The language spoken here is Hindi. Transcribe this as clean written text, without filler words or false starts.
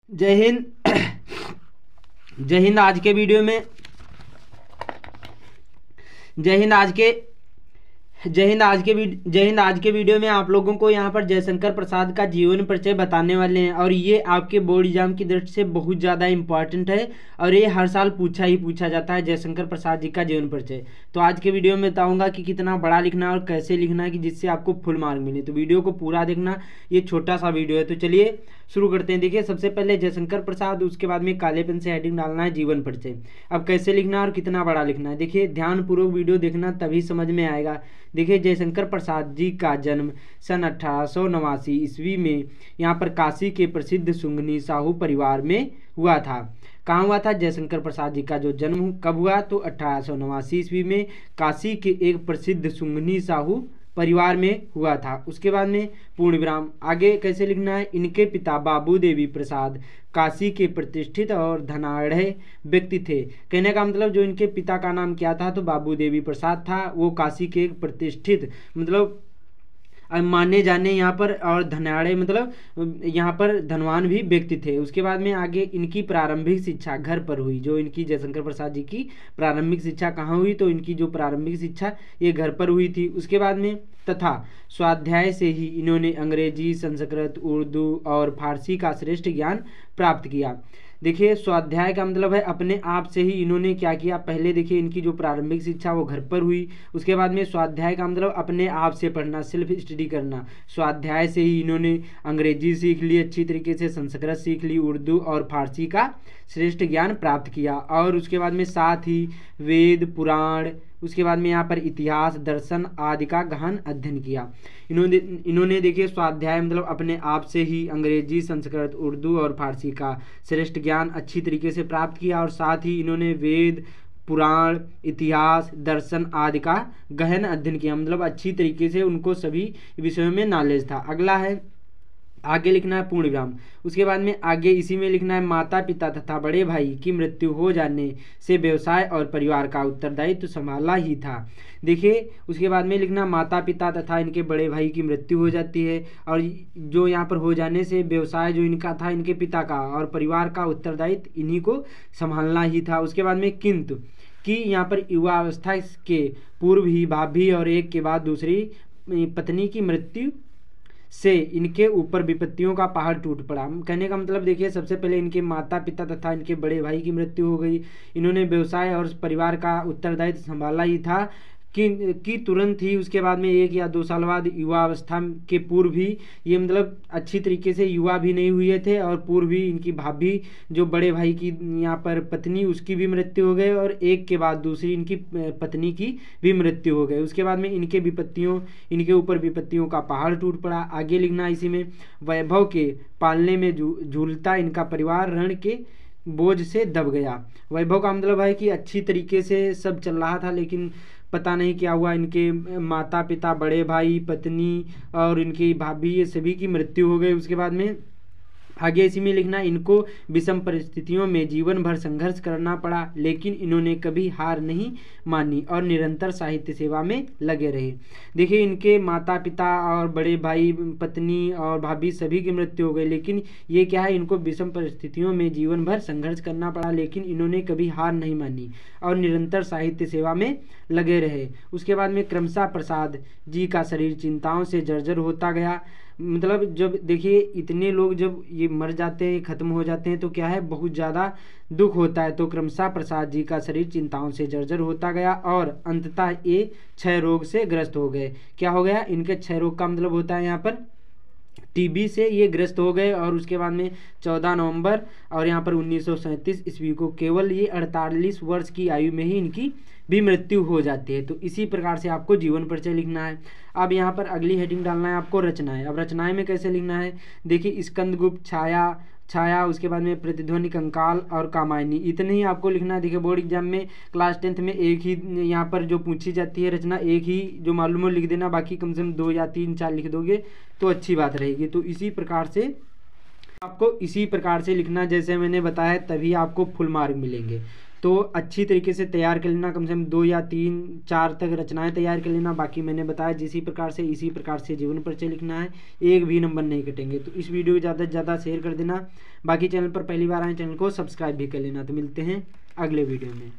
जय हिंद। जय हिंद। आज के वीडियो में जय हिंद आज के जय हिंद आज के वीडियो में आप लोगों को यहाँ पर जयशंकर प्रसाद का जीवन परिचय बताने वाले हैं और ये आपके बोर्ड एग्जाम की दृष्टि से बहुत ज़्यादा इंपॉर्टेंट है और ये हर साल पूछा जाता है जयशंकर प्रसाद जी का जीवन परिचय। तो आज के वीडियो में बताऊंगा कि कितना बड़ा लिखना है और कैसे लिखना है कि जिससे आपको फुल मार्क मिले। तो वीडियो को पूरा देखना, ये छोटा सा वीडियो है। तो चलिए शुरू करते हैं। देखिए, सबसे पहले जयशंकर प्रसाद, उसके बाद में काले पेन से हेडिंग डालना है जीवन परिचय। अब कैसे लिखना है और कितना बड़ा लिखना है, देखिए ध्यानपूर्वक वीडियो देखना, तभी समझ में आएगा। देखिए, जयशंकर प्रसाद जी का जन्म सन 1889 ईस्वी में यहाँ पर काशी के प्रसिद्ध सुंगनी साहू परिवार में हुआ था। कहाँ हुआ था जयशंकर प्रसाद जी का जो जन्म कब हुआ, तो 1889 ईस्वी में काशी के एक प्रसिद्ध सुंगनी साहू परिवार में हुआ था। उसके बाद में पूर्ण विराम। आगे कैसे लिखना है, इनके पिता बाबू देवी प्रसाद काशी के प्रतिष्ठित और धनाढ़ व्यक्ति थे। कहने का मतलब जो इनके पिता का नाम क्या था, तो बाबू देवी प्रसाद था। वो काशी के एक प्रतिष्ठित मतलब माने जाने यहाँ पर और धनाढ़ मतलब यहाँ पर धनवान भी व्यक्ति थे। उसके बाद में आगे इनकी प्रारंभिक शिक्षा घर पर हुई। जो इनकी जयशंकर प्रसाद जी की प्रारंभिक शिक्षा कहाँ हुई, तो इनकी जो प्रारंभिक शिक्षा ये घर पर हुई थी। उसके बाद में तथा स्वाध्याय से ही इन्होंने अंग्रेजी, संस्कृत, उर्दू और फारसी का श्रेष्ठ ज्ञान प्राप्त किया। देखिए, स्वाध्याय का मतलब है अपने आप से ही इन्होंने क्या किया। पहले देखिए इनकी जो प्रारंभिक शिक्षा वो घर पर हुई। उसके बाद में स्वाध्याय का मतलब अपने आप से पढ़ना, सेल्फ स्टडी करना। स्वाध्याय से ही इन्होंने अंग्रेजी सीख ली अच्छी तरीके से, संस्कृत सीख ली, उर्दू और फारसी का श्रेष्ठ ज्ञान प्राप्त किया। और उसके बाद में साथ ही वेद, पुराण, उसके बाद में यहाँ पर इतिहास, दर्शन आदि का गहन अध्ययन किया। इन्होंने देखिए स्वाध्याय मतलब अपने आप से ही अंग्रेजी, संस्कृत, उर्दू और फारसी का श्रेष्ठ ज्ञान अच्छी तरीके से प्राप्त किया और साथ ही इन्होंने वेद, पुराण, इतिहास, दर्शन आदि का गहन अध्ययन किया। मतलब अच्छी तरीके से उनको सभी विषयों में नॉलेज था। अगला है, आगे लिखना है पूर्ण विराम। उसके बाद में आगे इसी में लिखना है माता पिता तथा बड़े भाई की मृत्यु हो जाने से व्यवसाय और परिवार का उत्तरदायित्व संभाला ही था। देखिए, उसके बाद में लिखना माता पिता तथा इनके बड़े भाई की मृत्यु हो जाती है और जो यहाँ पर हो जाने से व्यवसाय जो इनका था इनके पिता का और परिवार का उत्तरदायित्व इन्हीं को संभालना ही था। उसके बाद में किंतु कि यहाँ पर युवा अवस्था के पूर्व ही भाभी और एक के बाद दूसरी पत्नी की मृत्यु से इनके ऊपर विपत्तियों का पहाड़ टूट पड़ा। कहने का मतलब देखिए, सबसे पहले इनके माता पिता तथा इनके बड़े भाई की मृत्यु हो गई। इन्होंने व्यवसाय और परिवार का उत्तरदायित्व संभाला ही था कि तुरंत ही उसके बाद में 1 या 2 साल बाद युवा अवस्था के पूर्व भी ये मतलब अच्छी तरीके से युवा भी नहीं हुए थे और पूर्व भी इनकी भाभी जो बड़े भाई की यहाँ पर पत्नी उसकी भी मृत्यु हो गई और एक के बाद दूसरी इनकी पत्नी की भी मृत्यु हो गई। उसके बाद में इनके ऊपर विपत्तियों का पहाड़ टूट पड़ा। आगे लिखना इसी में, वैभव के पालने में झूलता इनका परिवार ऋण के बोझ से दब गया। वैभव का मतलब है कि अच्छी तरीके से सब चल रहा था, लेकिन पता नहीं क्या हुआ, इनके माता पिता, बड़े भाई, पत्नी और इनकी भाभी ये सभी की मृत्यु हो गई। उसके बाद में आगे इसी में लिखना, इनको विषम परिस्थितियों में जीवन भर संघर्ष करना पड़ा, लेकिन इन्होंने कभी हार नहीं मानी और निरंतर साहित्य सेवा में लगे रहे। देखिए, इनके माता पिता और बड़े भाई, पत्नी और भाभी सभी की मृत्यु हो गई, लेकिन ये क्या है, इनको विषम परिस्थितियों में जीवन भर संघर्ष करना पड़ा, लेकिन इन्होंने कभी हार नहीं मानी और निरंतर साहित्य सेवा में लगे रहे। उसके बाद में क्रमशः प्रसाद जी का शरीर चिंताओं से जर्जर होता गया। मतलब जब देखिए इतने लोग जब ये मर जाते हैं, ख़त्म हो जाते हैं, तो क्या है, बहुत ज़्यादा दुख होता है। तो क्रमशः प्रसाद जी का शरीर चिंताओं से जर्जर होता गया और अंततः ये क्षय रोग से ग्रस्त हो गए। क्या हो गया, इनके क्षय रोग का मतलब होता है यहाँ पर टीबी से ये ग्रस्त हो गए। और उसके बाद में 14 नवंबर और यहाँ पर 1937 ईस्वी को केवल ये 48 वर्ष की आयु में ही इनकी भी मृत्यु हो जाती है। तो इसी प्रकार से आपको जीवन परिचय लिखना है। अब यहाँ पर अगली हेडिंग डालना है आपको रचनाएं। अब रचनाएं में कैसे लिखना है, देखिए स्कंदगुप्त, छाया, उसके बाद में प्रतिध्वनि, कंकाल और कामायनी, इतने ही आपको लिखना है। देखिए, बोर्ड एग्जाम में क्लास 10th में एक ही यहाँ पर जो पूछी जाती है रचना, एक ही जो मालूम हो लिख देना, बाकी कम से कम 2 या 3 4 लिख दोगे तो अच्छी बात रहेगी। तो इसी प्रकार से आपको इसी प्रकार से लिखना जैसे मैंने बताया, तभी आपको फुल मार्क मिलेंगे। तो अच्छी तरीके से तैयार कर लेना, कम से कम 2 या 3 4 तक रचनाएं तैयार कर लेना। बाकी मैंने बताया जिसी प्रकार से इसी प्रकार से जीवन परिचय लिखना है, एक भी नंबर नहीं कटेंगे। तो इस वीडियो को ज़्यादा से ज़्यादा शेयर कर देना। बाकी चैनल पर पहली बार आए, चैनल को सब्सक्राइब भी कर लेना। तो मिलते हैं अगले वीडियो में।